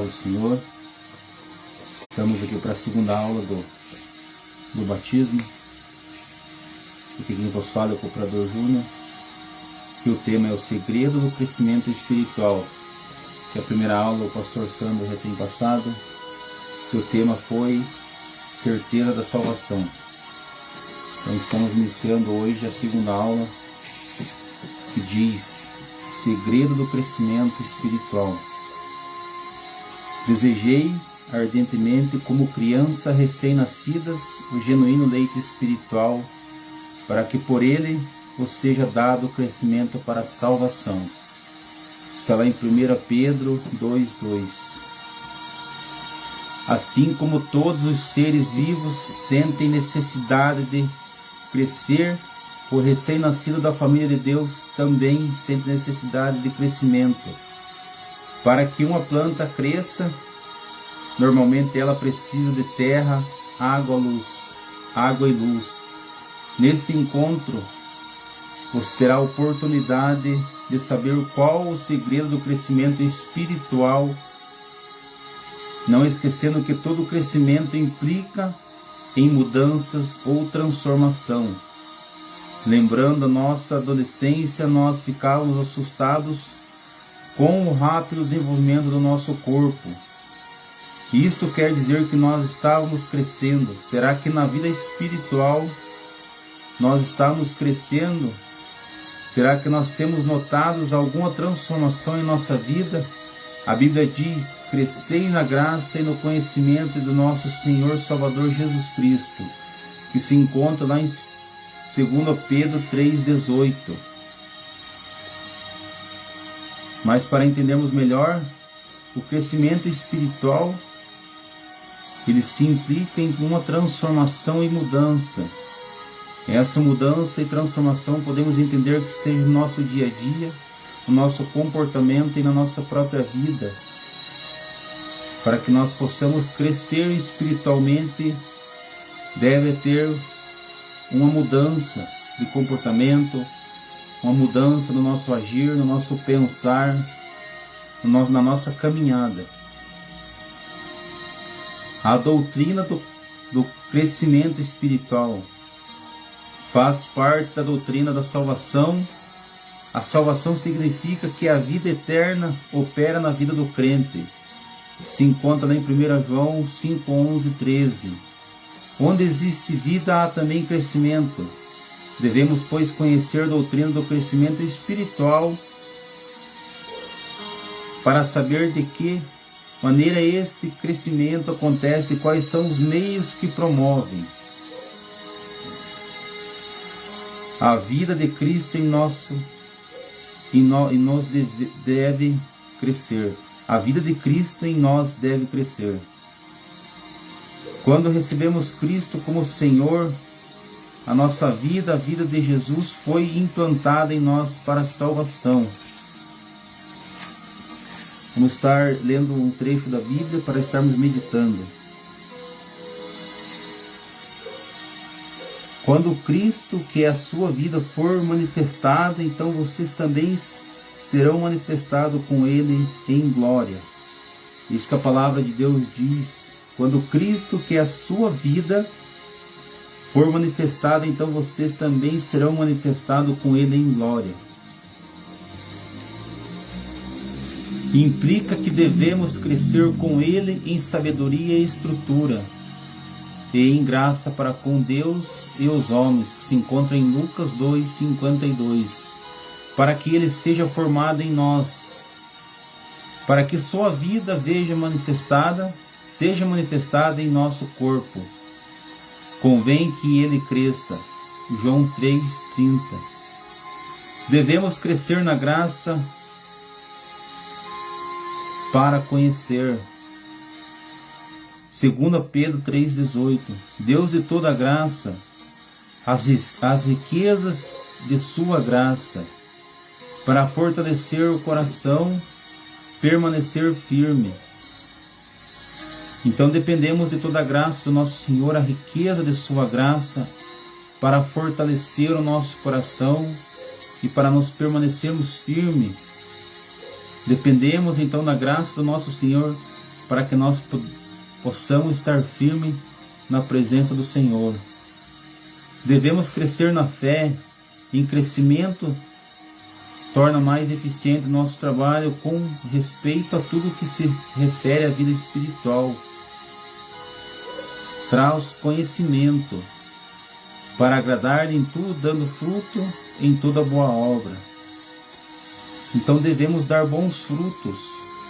do Senhor. Estamos aqui para a segunda aula do batismo. Aqui quem vos fala é o Cooperador Júnior, que o tema é o segredo do crescimento espiritual, que a primeira aula o pastor Sandro já tem passado, que o tema foi certeza da salvação. Então estamos iniciando hoje a segunda aula, que diz segredo do crescimento espiritual. Desejei ardentemente, como criança recém-nascidas, o genuíno leite espiritual, para que por ele vos seja dado o crescimento para a salvação. Está lá em 1 Pedro 2:2. Assim como todos os seres vivos sentem necessidade de crescer, o recém-nascido da família de Deus também sente necessidade de crescimento. Para que uma planta cresça, normalmente ela precisa de terra, água e luz. Neste encontro, você terá a oportunidade de saber qual o segredo do crescimento espiritual, não esquecendo que todo crescimento implica em mudanças ou transformação. Lembrando a nossa adolescência, nós ficávamos assustados com o rápido desenvolvimento do nosso corpo. Isto quer dizer que nós estávamos crescendo. Será que na vida espiritual nós estamos crescendo? Será que nós temos notado alguma transformação em nossa vida? A Bíblia diz: crescei na graça e no conhecimento do nosso Senhor Salvador Jesus Cristo, que se encontra lá em 2 Pedro 3:18. Mas para entendermos melhor, o crescimento espiritual, ele se implica em uma transformação e mudança. Essa mudança e transformação podemos entender que seja no nosso dia a dia, no nosso comportamento e na nossa própria vida. Para que nós possamos crescer espiritualmente, deve ter uma mudança de comportamento, uma mudança no nosso agir, no nosso pensar, na nossa caminhada. A doutrina do crescimento espiritual faz parte da doutrina da salvação. A salvação significa que a vida eterna opera na vida do crente. Se encontra lá em 1 João 5:11-13. Onde existe vida, há também crescimento. Devemos, pois, conhecer a doutrina do crescimento espiritual para saber de que maneira este crescimento acontece e quais são os meios que promovem. A vida de Cristo em nós deve crescer. A vida de Cristo em nós deve crescer. Quando recebemos Cristo como Senhor, a nossa vida, a vida de Jesus, foi implantada em nós para a salvação. Vamos estar lendo um trecho da Bíblia para estarmos meditando. Quando Cristo, que é a sua vida, for manifestado, então vocês também serão manifestados com Ele em glória. Isso que a palavra de Deus diz. Quando Cristo, que é a sua vida, for manifestado, então vocês também serão manifestados com Ele em glória. Implica que devemos crescer com Ele em sabedoria e estrutura, e em graça para com Deus e os homens, que se encontra em Lucas 2:52, para que Ele seja formado em nós, para que sua vida seja manifestada em nosso corpo. Convém que Ele cresça. João 3:30. Devemos crescer na graça para conhecer. 2 Pedro 3:18. Deus de toda graça, as riquezas de sua graça, para fortalecer o coração, permanecer firme. Então dependemos de toda a graça do nosso Senhor, a riqueza de sua graça, para fortalecer o nosso coração e para nos permanecermos firmes. Dependemos então da graça do nosso Senhor para que nós possamos estar firmes na presença do Senhor. Devemos crescer na fé. Em crescimento torna mais eficiente o nosso trabalho com respeito a tudo que se refere à vida espiritual. Traz conhecimento para agradar em tudo, dando fruto em toda boa obra. Então devemos dar bons frutos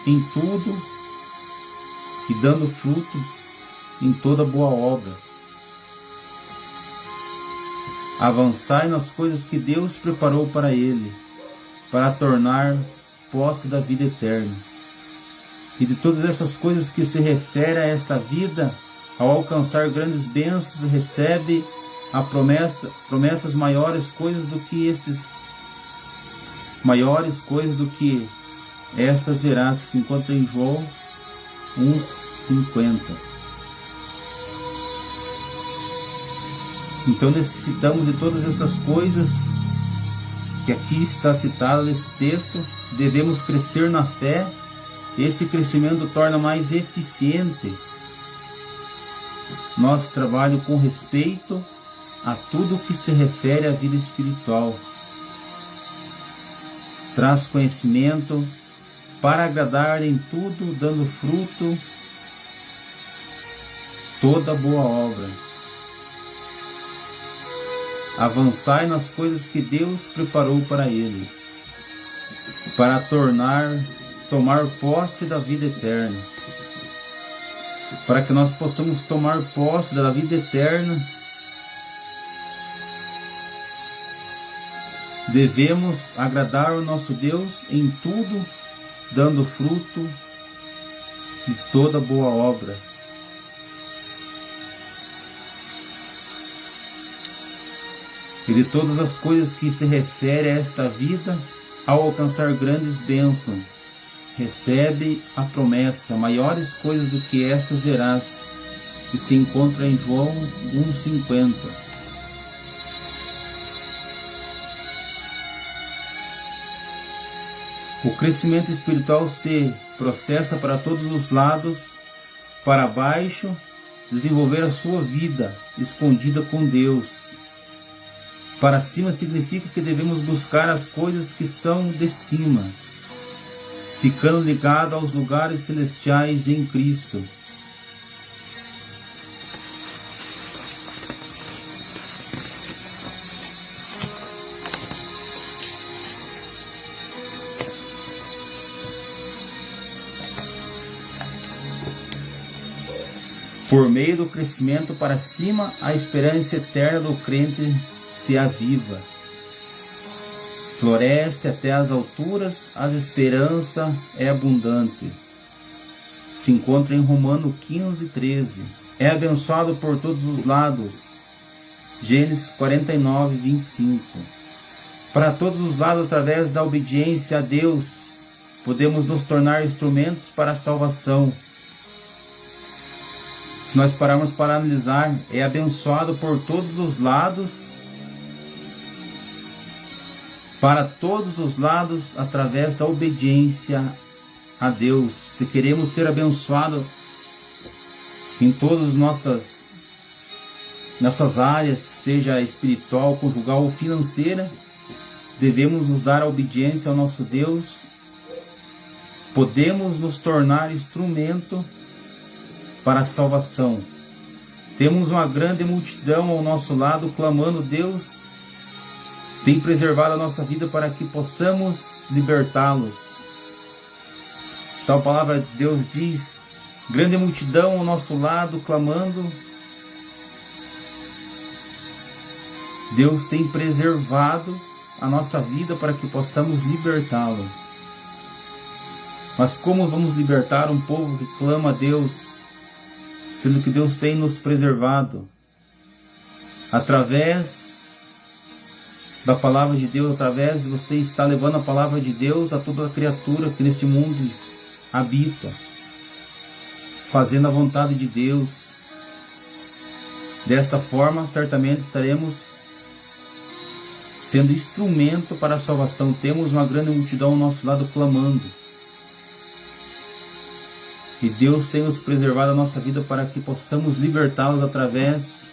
em tudo e dando fruto em toda boa obra. Avançai nas coisas que Deus preparou para ele, para tornar posse da vida eterna. E de todas essas coisas que se refere a esta vida, ao alcançar grandes bênçãos, recebe a promessas maiores coisas do que estas verás, que se encontra em João 1:50. Então necessitamos de todas essas coisas que aqui está citado nesse texto. Devemos crescer na fé. Esse crescimento torna mais eficiente nosso trabalho com respeito a tudo que se refere à vida espiritual. Traz conhecimento para agradar em tudo, dando fruto toda boa obra. Avançai nas coisas que Deus preparou para ele, para tomar posse da vida eterna. Para que nós possamos tomar posse da vida eterna, devemos agradar ao nosso Deus em tudo, dando fruto de toda boa obra. E de todas as coisas que se refere a esta vida, ao alcançar grandes bênçãos, recebe a promessa, maiores coisas do que estas verás, que se encontra em João 1:50. O crescimento espiritual se processa para todos os lados, para baixo, desenvolver a sua vida escondida com Deus. Para cima significa que devemos buscar as coisas que são de cima, ficando ligado aos lugares celestiais em Cristo. Por meio do crescimento para cima, a esperança eterna do crente se aviva. Floresce até as alturas, a esperança é abundante. Se encontra em Romanos 15:13. É abençoado por todos os lados. Gênesis 49:25. Para todos os lados, através da obediência a Deus, podemos nos tornar instrumentos para a salvação. Se nós pararmos para analisar, é abençoado por todos os lados, para todos os lados, através da obediência a Deus. Se queremos ser abençoados em todas as nossas áreas, seja espiritual, conjugal ou financeira, devemos nos dar a obediência ao nosso Deus. Podemos nos tornar instrumento para a salvação. Temos uma grande multidão ao nosso lado clamando. Deus tem preservado a nossa vida para que possamos libertá-los. Tal palavra de Deus diz: grande multidão ao nosso lado clamando. Deus tem preservado a nossa vida para que possamos libertá-lo. Mas como vamos libertar um povo que clama a Deus, sendo que Deus tem nos preservado? Através da palavra de Deus, através de você estar levando a palavra de Deus a toda criatura que neste mundo habita, fazendo a vontade de Deus. Desta forma, certamente estaremos sendo instrumento para a salvação. Temos uma grande multidão ao nosso lado clamando. E Deus tem nos preservado a nossa vida para que possamos libertá-los através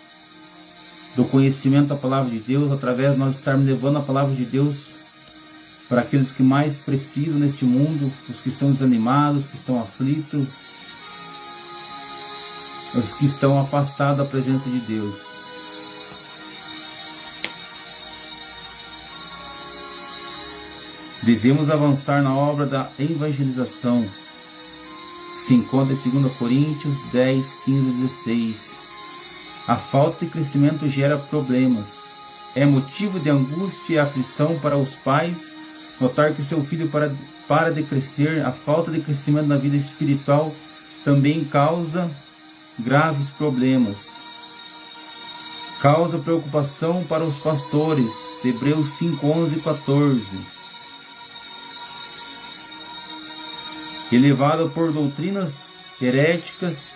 do conhecimento da palavra de Deus, através de nós estarmos levando a palavra de Deus para aqueles que mais precisam neste mundo, os que estão desanimados, que estão aflitos, os que estão afastados da presença de Deus. Devemos avançar na obra da evangelização, que se encontra em 2 Coríntios 10, 15 e 16. A falta de crescimento gera problemas. É motivo de angústia e aflição para os pais notar que seu filho para de crescer. A falta de crescimento na vida espiritual também causa graves problemas. Causa preocupação para os pastores. Hebreus 5, 11 e 14. Elevado por doutrinas heréticas,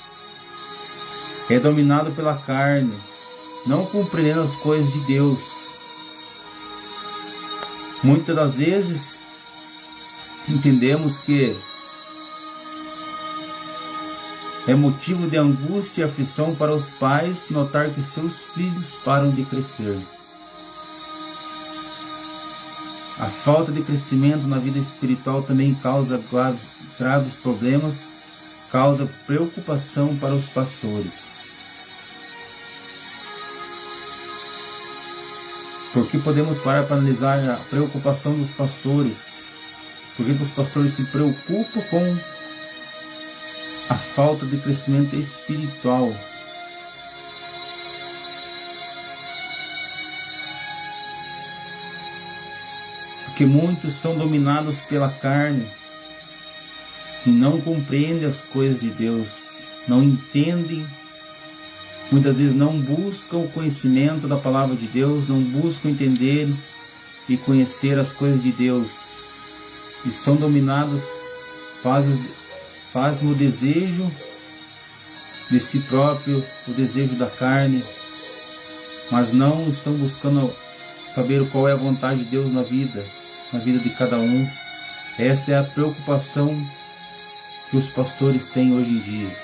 é dominado pela carne, não compreendendo as coisas de Deus. Muitas das vezes entendemos que é motivo de angústia e aflição para os pais notar que seus filhos param de crescer. A falta de crescimento na vida espiritual também causa graves problemas, causa preocupação para os pastores. Porque podemos parar para analisar a preocupação dos pastores? Por que os pastores se preocupam com a falta de crescimento espiritual? Porque muitos são dominados pela carne e não compreendem as coisas de Deus, não entendem, muitas vezes não buscam o conhecimento da palavra de Deus, não buscam entender e conhecer as coisas de Deus, e são dominados, fazem o desejo de si próprio, o desejo da carne, mas não estão buscando saber qual é a vontade de Deus na vida de cada um. Esta é a preocupação que os pastores têm hoje em dia.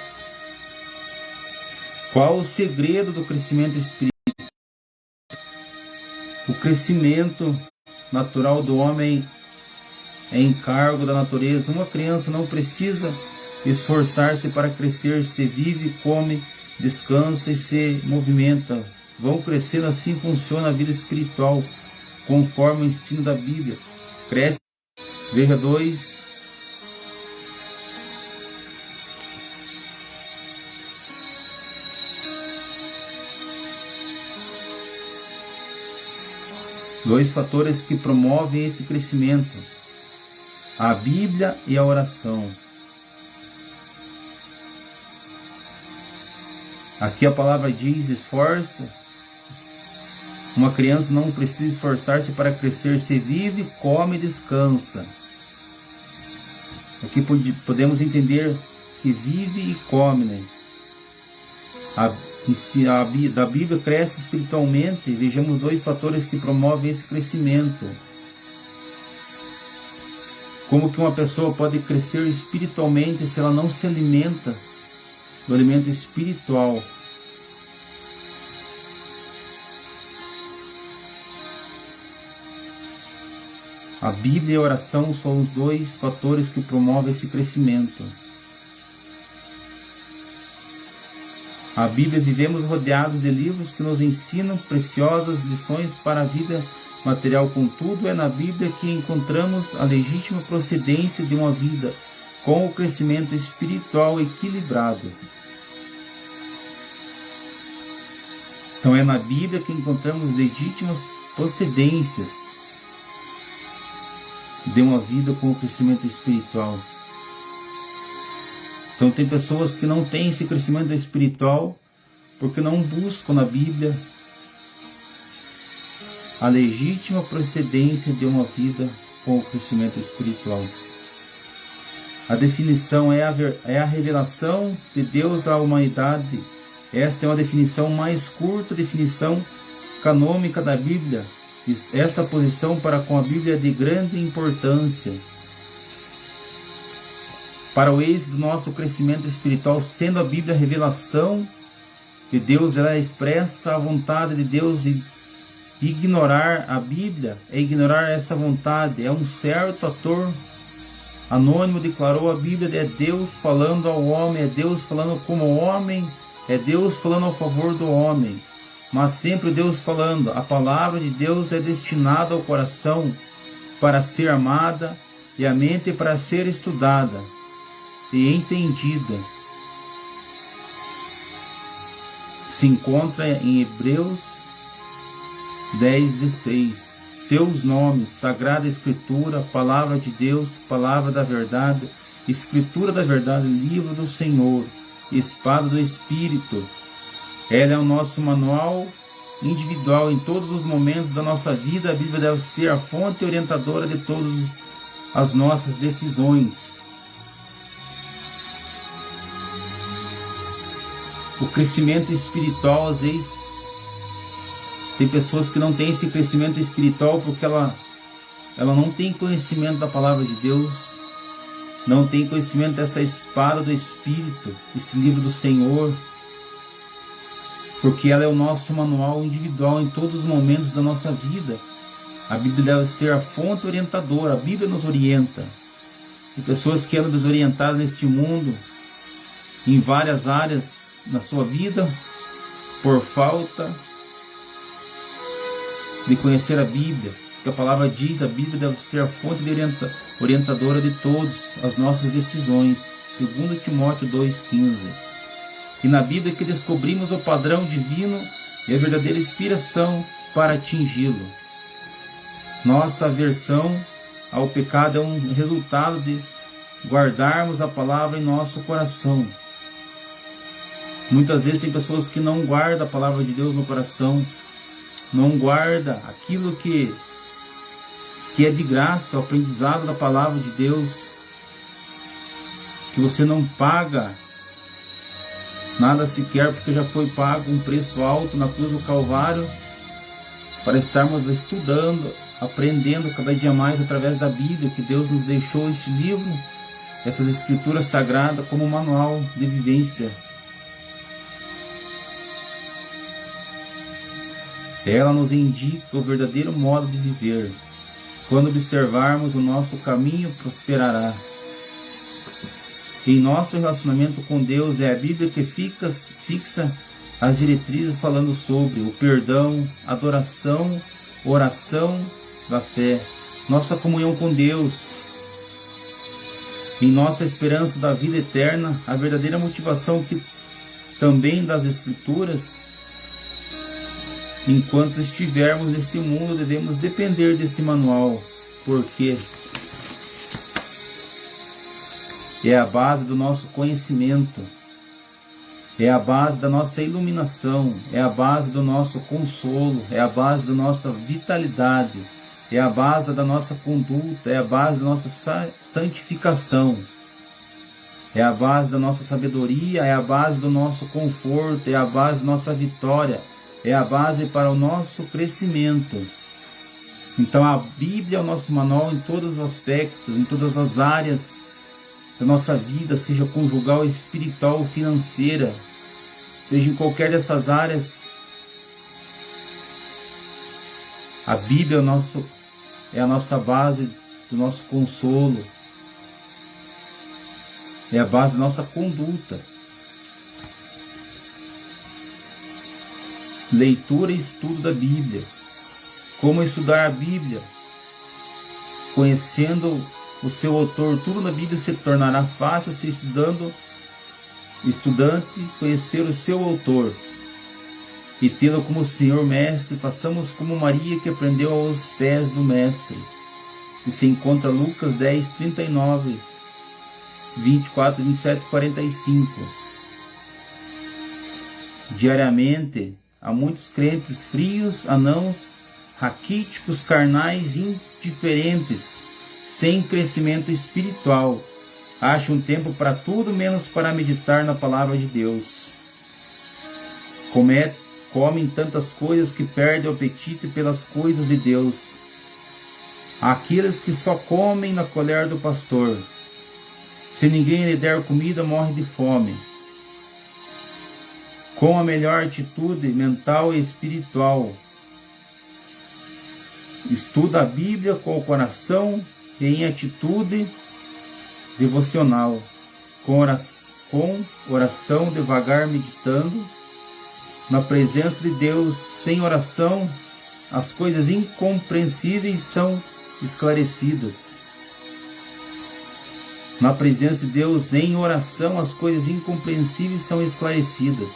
Qual o segredo do crescimento espiritual? O crescimento natural do homem é encargo da natureza. Uma criança não precisa esforçar-se para crescer, se vive, come, descansa e se movimenta. Vão crescendo, assim funciona a vida espiritual, conforme o ensino da Bíblia. Cresce. Veja 2 fatores que promovem esse crescimento: a Bíblia e a oração. Aqui a palavra diz: esforça. Uma criança não precisa esforçar-se para crescer, se vive, come e descansa. Aqui podemos entender que vive e come, né? Da Bíblia cresce espiritualmente. Vejamos 2 fatores que promovem esse crescimento. Como que uma pessoa pode crescer espiritualmente se ela não se alimenta do alimento espiritual? A Bíblia e a oração são os 2 fatores que promovem esse crescimento. A Bíblia, vivemos rodeados de livros que nos ensinam preciosas lições para a vida material. Contudo, é na Bíblia que encontramos a legítima procedência de uma vida com o crescimento espiritual equilibrado. Então é na Bíblia que encontramos legítimas procedências de uma vida com o crescimento espiritual. Então tem pessoas que não têm esse crescimento espiritual porque não buscam na Bíblia a legítima procedência de uma vida com o crescimento espiritual. A definição é a revelação de Deus à humanidade. Esta é uma definição mais curta, definição canônica da Bíblia. Esta posição para com a Bíblia é de grande importância. para o êxito do nosso crescimento espiritual, sendo a Bíblia a revelação de Deus, ela expressa a vontade de Deus, e ignorar a Bíblia é ignorar essa vontade. É um certo ator anônimo declarou: a Bíblia é Deus falando ao homem, é Deus falando como homem, é Deus falando a favor do homem, mas sempre Deus falando. A palavra de Deus é destinada ao coração para ser amada e a mente para ser estudada e entendida. Se encontra em Hebreus 10:16. Seus nomes, Sagrada Escritura, Palavra de Deus, Palavra da Verdade, Escritura da Verdade, Livro do Senhor, Espada do Espírito. Ela é o nosso manual individual em todos os momentos da nossa vida. A Bíblia deve ser a fonte orientadora de todas as nossas decisões. O crescimento espiritual, às vezes, tem pessoas que não têm esse crescimento espiritual porque ela não tem conhecimento da palavra de Deus, não tem conhecimento dessa espada do Espírito, esse livro do Senhor, porque ela é o nosso manual individual em todos os momentos da nossa vida. A Bíblia deve ser a fonte orientadora, a Bíblia nos orienta. Tem pessoas que andam desorientadas neste mundo, em várias áreas na sua vida, por falta de conhecer a Bíblia, porque a palavra diz: a Bíblia deve ser a fonte orientadora de todas as nossas decisões, 2 Timóteo 2,15. E na Bíblia que descobrimos o padrão divino e a verdadeira inspiração para atingi-lo. Nossa aversão ao pecado é um resultado de guardarmos a palavra em nosso coração. Muitas vezes tem pessoas que não guardam a palavra de Deus no coração, não guarda aquilo que é de graça, o aprendizado da palavra de Deus, que você não paga nada sequer, porque já foi pago um preço alto na cruz do Calvário, para estarmos estudando, aprendendo cada dia mais através da Bíblia, que Deus nos deixou este livro, essas escrituras sagradas, como manual de vivência. Ela nos indica o verdadeiro modo de viver. Quando observarmos o nosso caminho, prosperará. Em nosso relacionamento com Deus, é a Bíblia que fixa as diretrizes falando sobre o perdão, adoração, oração da fé, nossa comunhão com Deus. Em nossa esperança da vida eterna, a verdadeira motivação que também das Escrituras. Enquanto estivermos neste mundo, devemos depender deste manual, porque é a base do nosso conhecimento, é a base da nossa iluminação, é a base do nosso consolo, é a base da nossa vitalidade, é a base da nossa conduta, é a base da nossa santificação, é a base da nossa sabedoria, é a base do nosso conforto, é a base da nossa vitória, é a base para o nosso crescimento. Então a Bíblia é o nosso manual em todos os aspectos, em todas as áreas da nossa vida, seja conjugal, espiritual, financeira, seja em qualquer dessas áreas. A Bíblia é a nossa base do nosso consolo, é a base da nossa conduta. Leitura e estudo da Bíblia. Como estudar a Bíblia? Conhecendo o seu autor, tudo na Bíblia se tornará fácil se estudante conhecer o seu autor e tê-lo como Senhor Mestre. Façamos como Maria, que aprendeu aos pés do Mestre, que se encontra Lucas 10, 39, 24, 27 e 45. Diariamente, há muitos crentes frios, anãos, raquíticos, carnais, indiferentes, sem crescimento espiritual. Acham tempo para tudo menos para meditar na palavra de Deus. Comem tantas coisas que perdem o apetite pelas coisas de Deus. Há aqueles que só comem na colher do pastor, Se ninguém lhe der comida, morre de fome. Com a melhor atitude mental e espiritual, estuda a Bíblia com o coração e em atitude devocional, com oração devagar, meditando na presença de Deus. Sem oração, as coisas incompreensíveis são esclarecidas. Na presença de Deus, em oração, as coisas incompreensíveis são esclarecidas.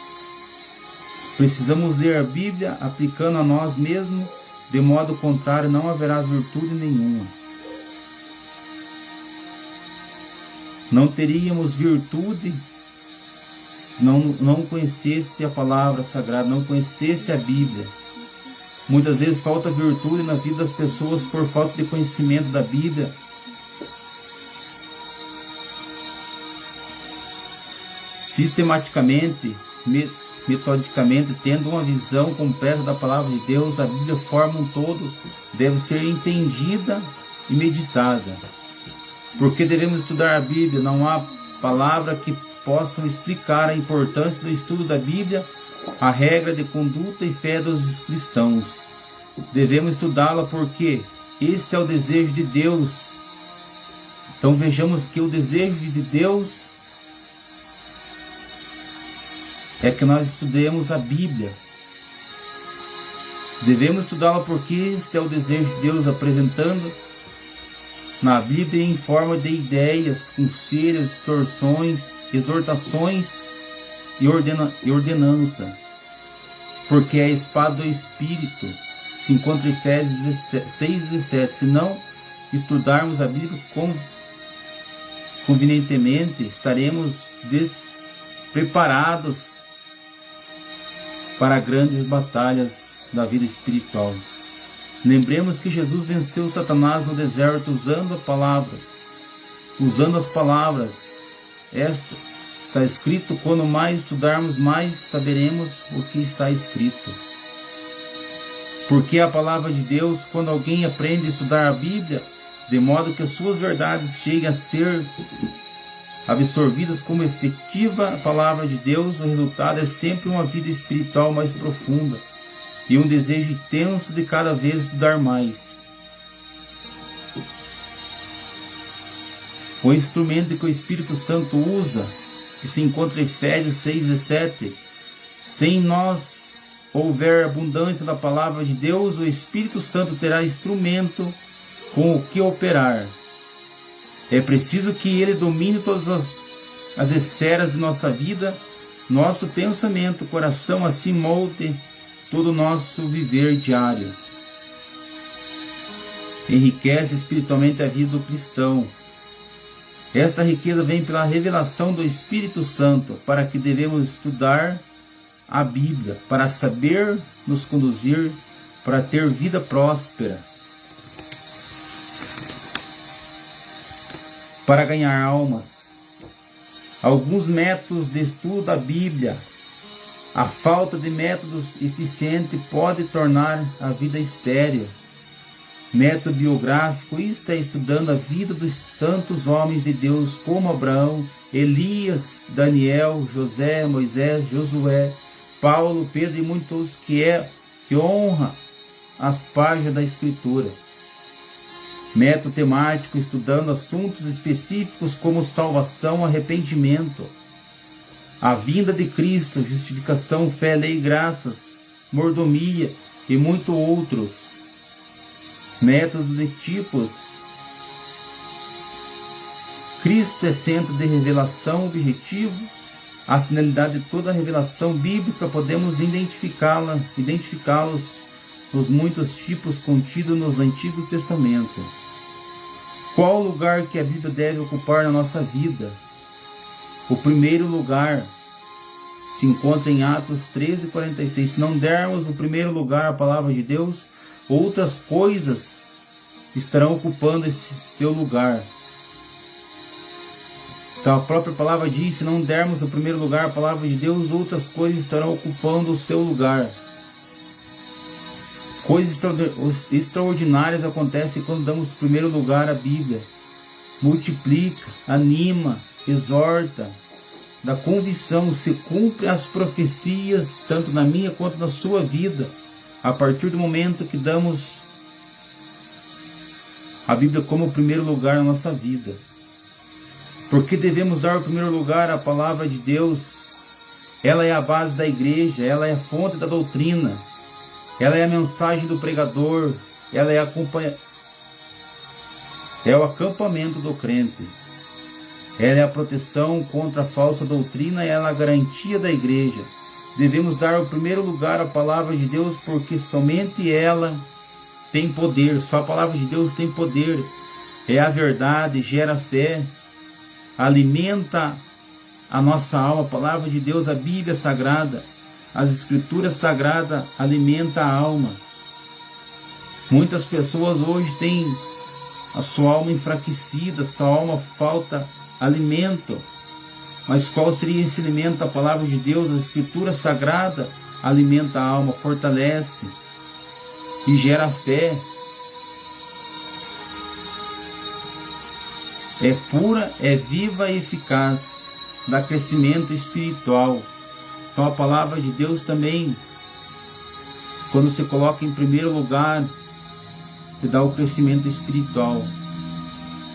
Precisamos ler a Bíblia aplicando a nós mesmos, de modo contrário não haverá virtude nenhuma. Não teríamos virtude se não conhecesse a palavra sagrada, não conhecesse a Bíblia. Muitas vezes falta virtude na vida das pessoas por falta de conhecimento da Bíblia. Sistematicamente, metodicamente, tendo uma visão completa da palavra de Deus, a Bíblia forma um todo, deve ser entendida e meditada. Porque devemos estudar a Bíblia? Não há palavra que possam explicar a importância do estudo da Bíblia, a regra de conduta e fé dos cristãos. Devemos estudá-la porque este é o desejo de Deus. Então vejamos que o desejo de Deus é que nós estudemos a Bíblia. Devemos estudá-la porque este é o desejo de Deus, apresentando na Bíblia em forma de ideias, conselhos, distorções, exortações e ordenança. Porque é a espada do Espírito. Se encontra em Efésios 6:17. Se não estudarmos a Bíblia convenientemente, estaremos despreparados para grandes batalhas da vida espiritual. Lembremos que Jesus venceu Satanás no deserto usando as palavras. Esta está escrito: quando mais estudarmos, mais saberemos o que está escrito. Porque a palavra de Deus, quando alguém aprende a estudar a Bíblia, de modo que as suas verdades cheguem a ser absorvidas como efetiva a palavra de Deus, o resultado é sempre uma vida espiritual mais profunda e um desejo intenso de cada vez estudar mais. O instrumento que o Espírito Santo usa, que se encontra em Efésios 6:17, se em nós houver abundância da palavra de Deus, o Espírito Santo terá instrumento com o que operar. É preciso que ele domine todas as esferas de nossa vida, nosso pensamento, coração, assim molde todo o nosso viver diário. Enriquece espiritualmente a vida do cristão. Esta riqueza vem pela revelação do Espírito Santo, para que devemos estudar a Bíblia, para saber nos conduzir, para ter vida próspera, para ganhar almas. Alguns métodos de estudo da Bíblia. A falta de métodos eficientes pode tornar a vida estéril. Método biográfico, isto é, estudando a vida dos santos homens de Deus, como Abraão, Elias, Daniel, José, Moisés, Josué, Paulo, Pedro e muitos que honra as páginas da Escritura. Método temático, estudando assuntos específicos como salvação, arrependimento, a vinda de Cristo, justificação, fé, lei, graças, mordomia e muitos outros. Método de tipos. Cristo é centro de revelação, objetivo. A finalidade de toda a revelação bíblica podemos identificá-los nos muitos tipos contidos no Antigo Testamento. Qual o lugar que a Bíblia deve ocupar na nossa vida? O primeiro lugar se encontra em Atos 13:46. Se não dermos o primeiro lugar à palavra de Deus, outras coisas estarão ocupando esse seu lugar. Então a própria palavra diz: se não dermos o primeiro lugar à palavra de Deus, outras coisas estarão ocupando o seu lugar. Coisas extraordinárias acontecem quando damos o primeiro lugar à Bíblia. Multiplica, anima, exorta, da convicção, se cumpre as profecias, tanto na minha quanto na sua vida, a partir do momento que damos a Bíblia como primeiro lugar na nossa vida. Porque devemos dar o primeiro lugar à palavra de Deus. Ela é a base da igreja, ela é a fonte da doutrina, ela é a mensagem do pregador, ela é o acampamento do crente. Ela é a proteção contra a falsa doutrina, ela é a garantia da igreja. Devemos dar o primeiro lugar à palavra de Deus, porque somente ela tem poder, só a palavra de Deus tem poder. É a verdade, gera fé, alimenta a nossa alma. A palavra de Deus, a Bíblia Sagrada, as Escrituras Sagradas, alimenta a alma. Muitas pessoas hoje têm a sua alma enfraquecida, sua alma falta alimento. Mas qual seria esse alimento? A palavra de Deus, a Escritura Sagrada, alimenta a alma, fortalece e gera fé. É pura, é viva e eficaz, dá crescimento espiritual. Então a palavra de Deus também, quando se coloca em primeiro lugar, te dá o crescimento espiritual.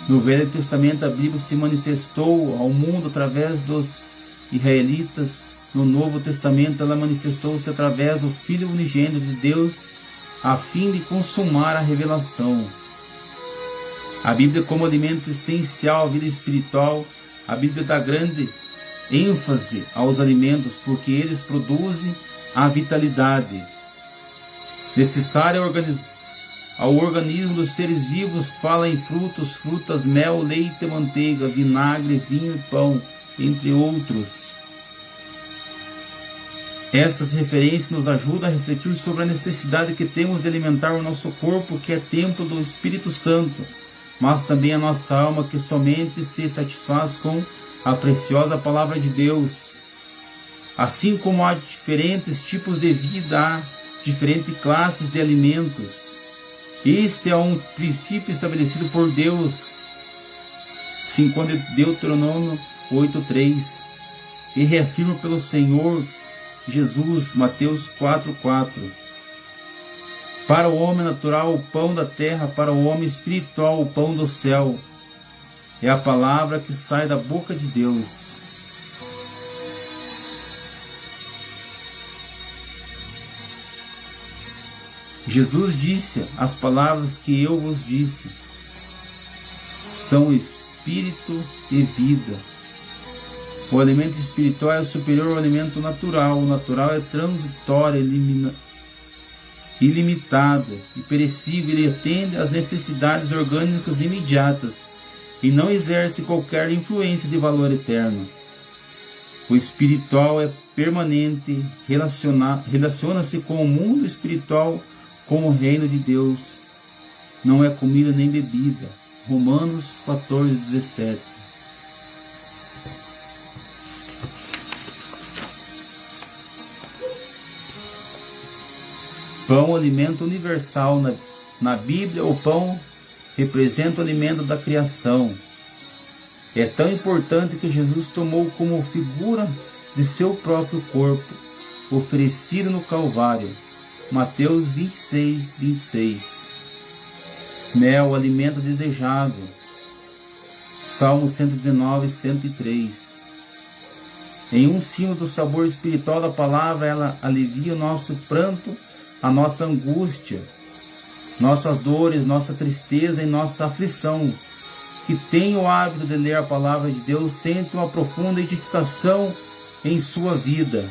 No Velho Testamento a Bíblia se manifestou ao mundo através dos israelitas. No Novo Testamento ela manifestou-se através do Filho unigênito de Deus, a fim de consumar a revelação. A Bíblia como alimento essencial à vida espiritual. A Bíblia dá grande ênfase aos alimentos, porque eles produzem a vitalidade necessária ao organismo dos seres vivos. Fala em frutos, frutas, mel, leite, manteiga, vinagre, vinho e pão, entre outros. Estas referências nos ajudam a refletir sobre a necessidade que temos de alimentar o nosso corpo, que é templo do Espírito Santo, mas também a nossa alma, que somente se satisfaz com a preciosa palavra de Deus. Assim como há diferentes tipos de vida, há diferentes classes de alimentos. Este é um princípio estabelecido por Deus, se encontra em Deuteronômio 8:3, e reafirma pelo Senhor Jesus, Mateus 4:4. Para o homem natural, o pão da terra; para o homem espiritual, o pão do céu. É a palavra que sai da boca de Deus. Jesus disse: as palavras que eu vos disse são espírito e vida. O alimento espiritual é superior ao alimento natural. O natural é transitório, ilimitado e perecível. Ele atende às necessidades orgânicas imediatas e não exerce qualquer influência de valor eterno. O espiritual é permanente, relaciona-se com o mundo espiritual, com o reino de Deus. Não é comida nem bebida. Romanos 14:17. Pão, alimento universal. Na Bíblia, o pão representa o alimento da criação. É tão importante que Jesus tomou como figura de seu próprio corpo, oferecido no Calvário. Mateus 26:26. Mel, alimento desejável. Salmo 119:103. Em um símbolo do sabor espiritual da palavra, ela alivia o nosso pranto, a nossa angústia, nossas dores, nossa tristeza e nossa aflição. Que tem o hábito de ler a palavra de Deus sente uma profunda edificação em sua vida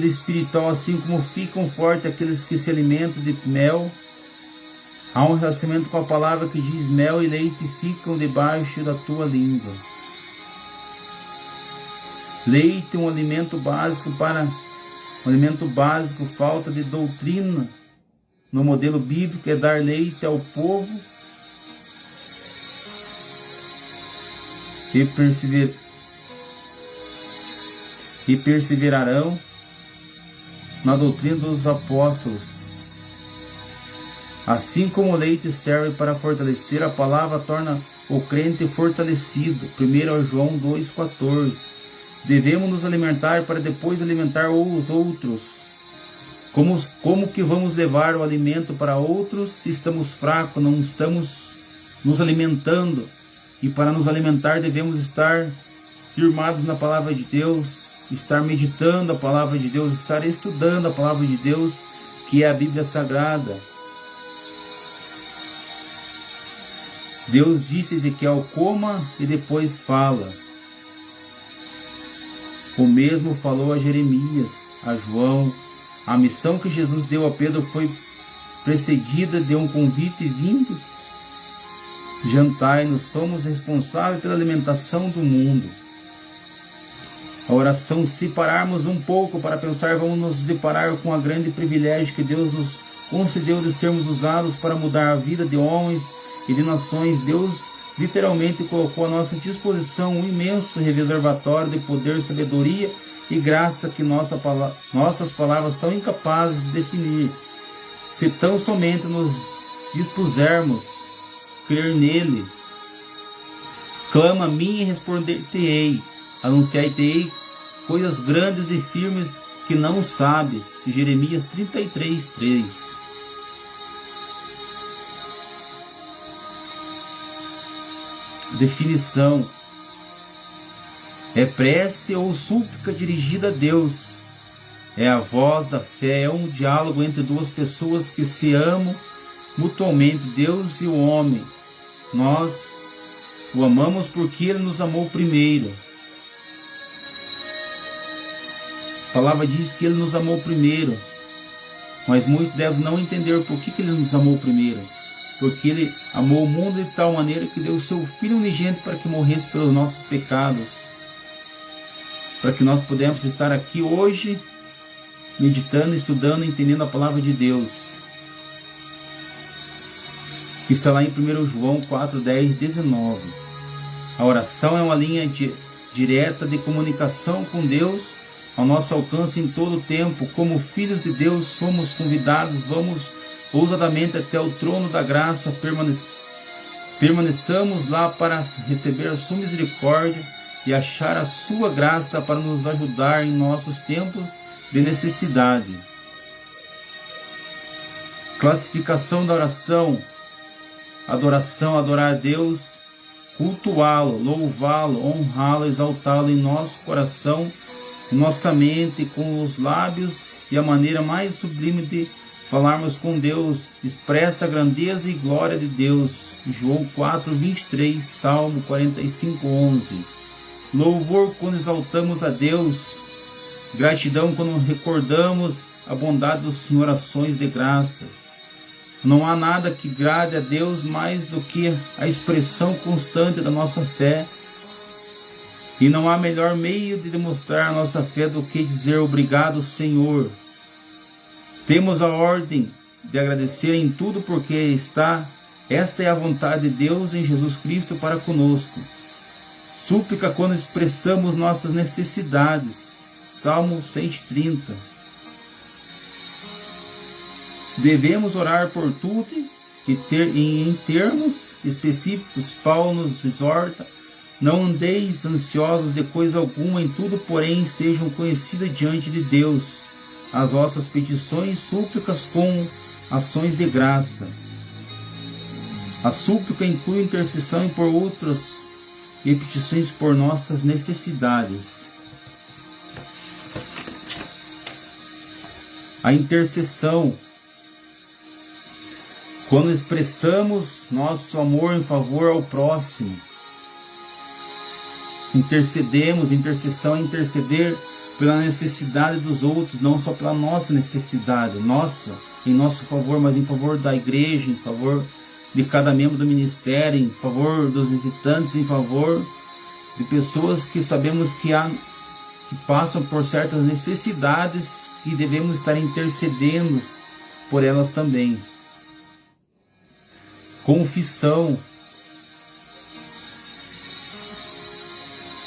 espiritual, assim como ficam fortes aqueles que se alimentam de mel. Há um relacionamento com a palavra que diz: mel e leite ficam debaixo da tua língua. Leite é um alimento básico falta de doutrina. No modelo bíblico é dar leite ao povo e perseverarão na doutrina dos apóstolos. Assim como o leite serve para fortalecer, a palavra torna o crente fortalecido. 1 João 2,14. Devemos nos alimentar para depois alimentar os outros. Como que vamos levar o alimento para outros se estamos fracos, não estamos nos alimentando? E para nos alimentar devemos estar firmados na palavra de Deus, estar meditando a palavra de Deus, estar estudando a palavra de Deus, que é a Bíblia Sagrada. Deus disse a Ezequiel: coma e depois fala. O mesmo falou a Jeremias, a João. A missão que Jesus deu a Pedro foi precedida de um convite vindo: jantai-nos, somos responsáveis pela alimentação do mundo. A oração, se pararmos um pouco para pensar, vamos nos deparar com a grande privilégio que Deus nos concedeu de sermos usados para mudar a vida de homens e de nações. Deus literalmente colocou à nossa disposição um imenso reservatório de poder, sabedoria e graça que nossas palavras são incapazes de definir. Se tão somente nos dispusermos a crer nele. Clama a mim e responder-te-ei. Anunciar-te-ei coisas grandes e firmes que não sabes. Jeremias 33:3. Definição: é prece ou súplica dirigida a Deus. É a voz da fé, é um diálogo entre duas pessoas que se amam mutuamente, Deus e o homem. Nós o amamos porque Ele nos amou primeiro. A palavra diz que Ele nos amou primeiro, mas muitos devem não entender por que Ele nos amou primeiro. Porque Ele amou o mundo de tal maneira que deu o seu Filho unigênito para que morresse pelos nossos pecados, para que nós pudéssemos estar aqui hoje, meditando, estudando, entendendo a palavra de Deus, que está lá em 1 João 4:10-19. A oração é uma linha direta de comunicação com Deus, ao nosso alcance em todo o tempo. Como filhos de Deus, somos convidados, vamos ousadamente até o trono da graça, permaneçamos lá para receber a sua misericórdia e achar a sua graça para nos ajudar em nossos tempos de necessidade. Classificação da oração: adoração, adorar a Deus, cultuá-lo, louvá-lo, honrá-lo, exaltá-lo em nosso coração, em nossa mente, com os lábios, e a maneira mais sublime de falarmos com Deus expressa a grandeza e glória de Deus. João 4:23, Salmo 45:11. Louvor quando exaltamos a Deus, gratidão quando recordamos a bondade do Senhor, ações de graça. Não há nada que grade a Deus mais do que a expressão constante da nossa fé. E não há melhor meio de demonstrar a nossa fé do que dizer obrigado, Senhor. Temos a ordem de agradecer em tudo, porque esta é a vontade de Deus em Jesus Cristo para conosco. Súplica quando expressamos nossas necessidades. Salmo 130. Devemos orar por tudo e em termos específicos, Paulo nos exorta: não andeis ansiosos de coisa alguma, em tudo, porém, sejam conhecidas diante de Deus as vossas petições, súplicas com ações de graça. A súplica inclui intercessão por outros e petições por nossas necessidades. A intercessão: quando expressamos nosso amor em favor ao próximo. Intercedemos. Intercessão é interceder pela necessidade dos outros, não só pela nossa necessidade, em nosso favor, mas em favor da igreja, em favor de cada membro do ministério, em favor dos visitantes, em favor de pessoas que sabemos que passam por certas necessidades e devemos estar intercedendo por elas também. Confissão: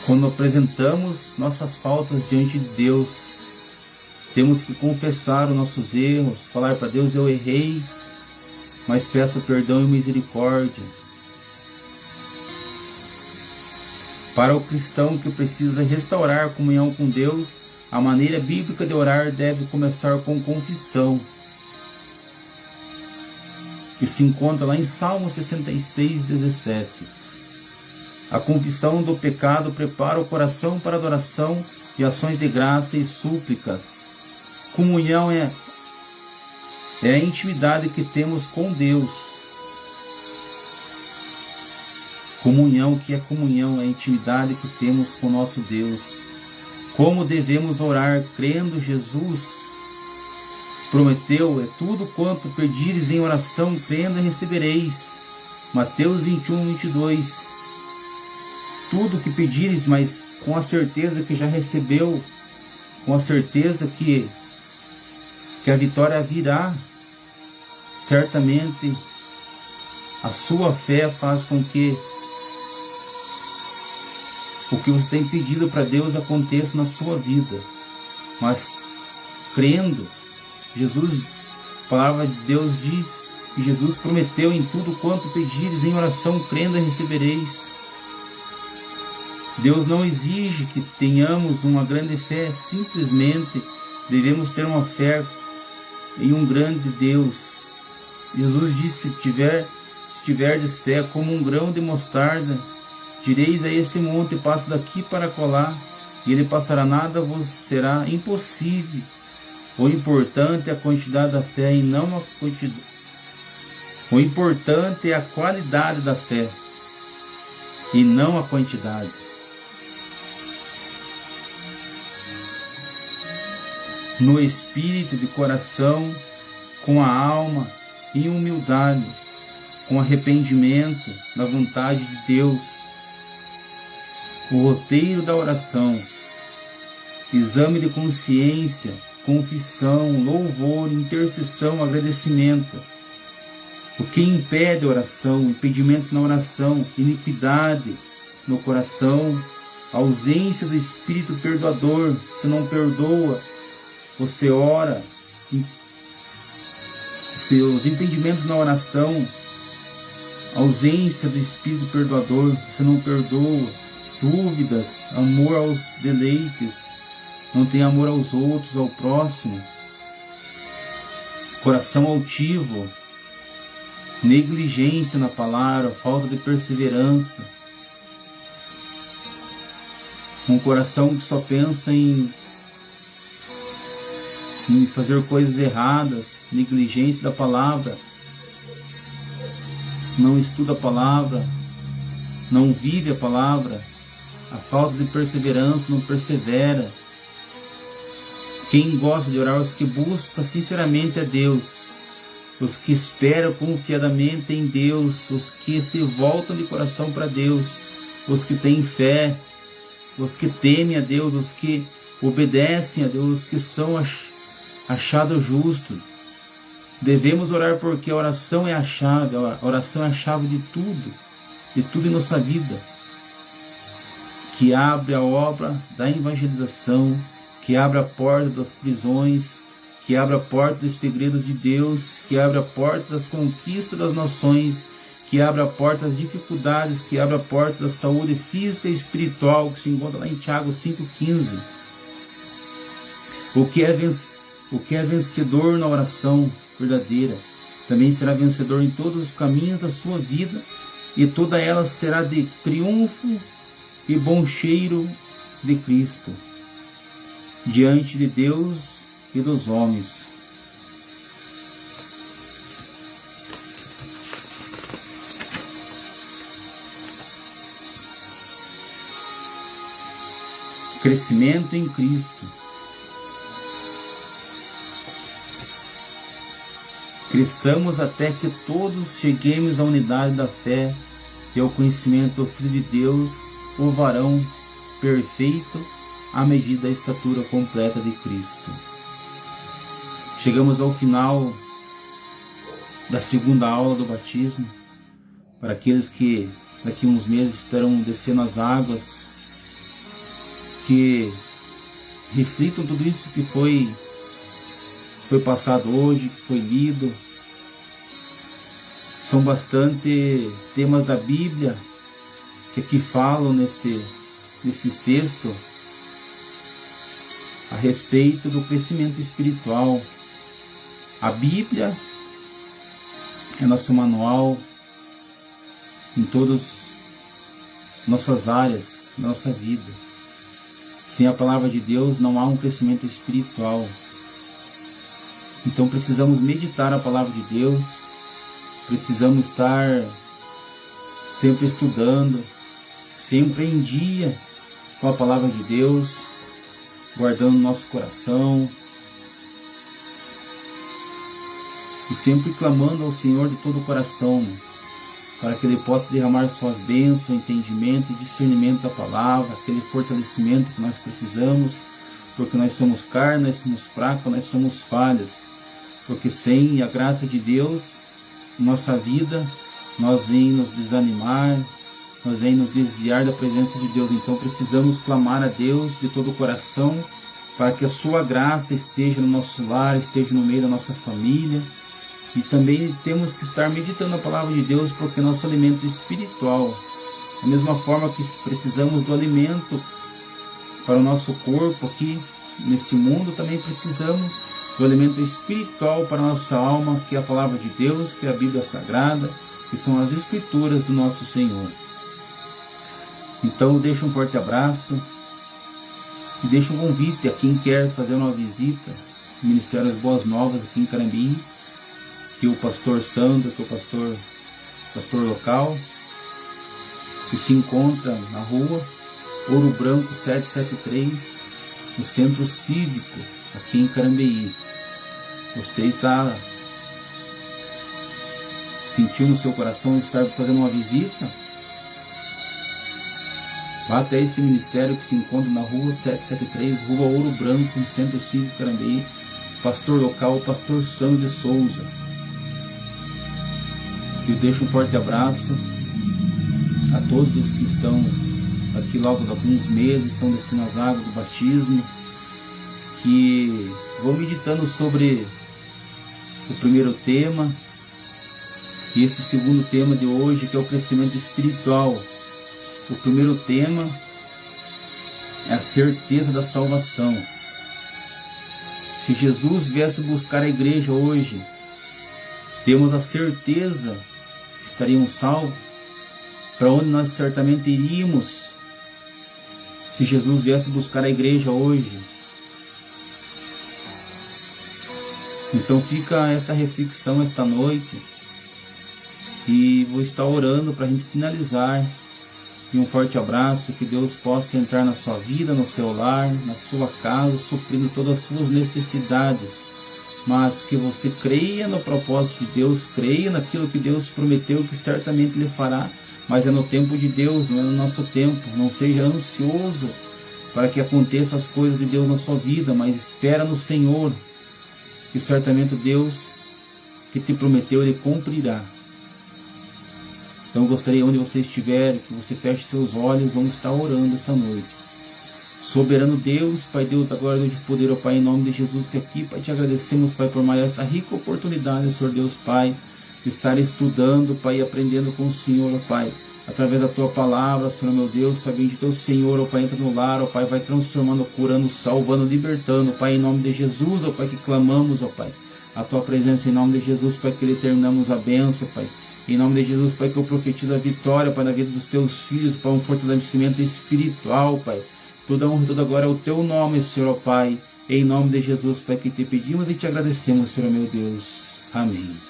quando apresentamos nossas faltas diante de Deus, temos que confessar os nossos erros, falar para Deus: eu errei, mas peço perdão e misericórdia. Para o cristão que precisa restaurar a comunhão com Deus, a maneira bíblica de orar deve começar com confissão, que se encontra lá em Salmo 66, 17. A confissão do pecado prepara o coração para adoração e ações de graça e súplicas. Comunhão é a intimidade que temos com Deus. Comunhão, que é comunhão, é a intimidade que temos com nosso Deus. Como devemos orar? Crendo Jesus prometeu, é tudo quanto pedires em oração, crendo recebereis. Mateus 21, 22. Tudo que pedires, mas com a certeza que já recebeu, com a certeza que a vitória virá. Certamente a sua fé faz com que o que você tem pedido para Deus aconteça na sua vida. Mas crendo, a palavra de Deus diz que Jesus prometeu: em tudo quanto pedires em oração, crendo recebereis. Deus não exige que tenhamos uma grande fé, simplesmente devemos ter uma fé em um grande Deus. Jesus disse: se tiverdes fé como um grão de mostarda, direis a este monte: passa daqui para colar, e ele passará, nada vos será impossível. O importante é a quantidade da fé e não a quantidade. O importante é a qualidade da fé e não a quantidade. No espírito, de coração, com a alma, em humildade, com arrependimento da vontade de Deus. O roteiro da oração: exame de consciência, confissão, louvor, intercessão, agradecimento. O que impede a oração? Impedimentos na oração: iniquidade no coração, ausência do Espírito perdoador. Se não perdoa, você ora. Seus impedimentos na oração: ausência do Espírito perdoador, você não perdoa. Dúvidas, amor aos deleites, não tem amor aos outros, ao próximo. Coração altivo, negligência na palavra, falta de perseverança. Um coração que só pensa em fazer coisas erradas, negligência da palavra, não estuda a palavra, não vive a palavra, a falta de perseverança, não persevera. Quem gosta de orar? Os que buscam sinceramente a Deus, os que esperam confiadamente em Deus, os que se voltam de coração para Deus, os que têm fé, os que temem a Deus, os que obedecem a Deus, os que são achados justos. Devemos orar porque a oração é a chave, a oração é a chave de tudo em nossa vida, que abre a obra da evangelização, que abre a porta das prisões, que abre a porta dos segredos de Deus, que abre a porta das conquistas das nações, que abre a porta das dificuldades, que abre a porta da saúde física e espiritual, que se encontra lá em Tiago 5,15. O que é vencedor na oração verdadeira, também será vencedor em todos os caminhos da sua vida, e toda ela será de triunfo e bom cheiro de Cristo, diante de Deus e dos homens. Crescimento em Cristo. Cresçamos até que todos cheguemos à unidade da fé e ao conhecimento do Filho de Deus, o varão perfeito, à medida da estatura completa de Cristo. Chegamos ao final da segunda aula do batismo. Para aqueles que daqui a uns meses estarão descendo as águas, que reflitam tudo isso que foi passado hoje, que foi lido. São bastante temas da Bíblia que aqui falam nesses textos a respeito do crescimento espiritual. A Bíblia é nosso manual em todas nossas áreas da nossa vida. Sem a palavra de Deus não há um crescimento espiritual. Então precisamos meditar a palavra de Deus, precisamos estar sempre estudando, sempre em dia com a palavra de Deus, guardando nosso coração e sempre clamando ao Senhor de todo o coração, para que Ele possa derramar suas bênçãos, entendimento e discernimento da palavra, aquele fortalecimento que nós precisamos, porque nós somos carne, nós somos fracos, nós somos falhas, porque sem a graça de Deus, nossa vida, nós vem nos desanimar, nós vem nos desviar da presença de Deus. Então precisamos clamar a Deus de todo o coração, para que a sua graça esteja no nosso lar, esteja no meio da nossa família. E também temos que estar meditando a palavra de Deus, porque é nosso alimento espiritual. Da mesma forma que precisamos do alimento para o nosso corpo aqui neste mundo, também precisamos do alimento espiritual para a nossa alma, que é a palavra de Deus, que é a Bíblia Sagrada, que são as Escrituras do nosso Senhor. Então eu deixo um forte abraço e deixo um convite a quem quer fazer uma visita no Ministério das Boas Novas aqui em Carambeí, que o pastor Sandro, que é o pastor local, que se encontra na rua Ouro Branco 773, no Centro Cívico, aqui em Carambeí. Você está sentiu no seu coração estar fazendo uma visita? Vá até esse ministério que se encontra na rua 773, Rua Ouro Branco, no Centro Cívico Carambeí. Pastor local, o pastor Sandro de Souza. Eu deixo um forte abraço a todos os que estão aqui logo há alguns meses, estão descendo as águas do batismo, que vou meditando sobre o primeiro tema e esse segundo tema de hoje, que é o crescimento espiritual. O primeiro tema é a certeza da salvação. Se Jesus viesse buscar a igreja hoje, temos a certeza que estaríamos salvos, para onde nós certamente iríamos se Jesus viesse buscar a igreja hoje. Então fica essa reflexão esta noite, e vou estar orando para a gente finalizar. E um forte abraço, que Deus possa entrar na sua vida, no seu lar, na sua casa, suprindo todas as suas necessidades. Mas que você creia no propósito de Deus, creia naquilo que Deus prometeu, que certamente Ele fará. Mas é no tempo de Deus, não é no nosso tempo. Não seja ansioso para que aconteçam as coisas de Deus na sua vida, mas espera no Senhor, que certamente Deus que te prometeu, Ele cumprirá. Então eu gostaria, onde você estiver, que você feche seus olhos. Vamos estar orando esta noite. Soberano Deus, Pai Deus da glória e de poder, ó Pai, em nome de Jesus, que aqui, Pai, te agradecemos, Pai, por mais esta rica oportunidade, Senhor Deus, Pai, de estar estudando, Pai, e aprendendo com o Senhor, ó Pai, através da Tua palavra, Senhor meu Deus, Pai, bendito é o Senhor, ó Pai, entra no lar, ó Pai, vai transformando, curando, salvando, libertando, Pai, em nome de Jesus, ó Pai, que clamamos, ó Pai, a Tua presença, em nome de Jesus, Pai, que determinamos a bênção, Pai. Em nome de Jesus, Pai, que eu profetizo a vitória, Pai, na vida dos Teus filhos, Pai, um fortalecimento espiritual, Pai. Toda honra e toda glória é o Teu nome, Senhor, Pai. Em nome de Jesus, Pai, que te pedimos e te agradecemos, Senhor, meu Deus. Amém.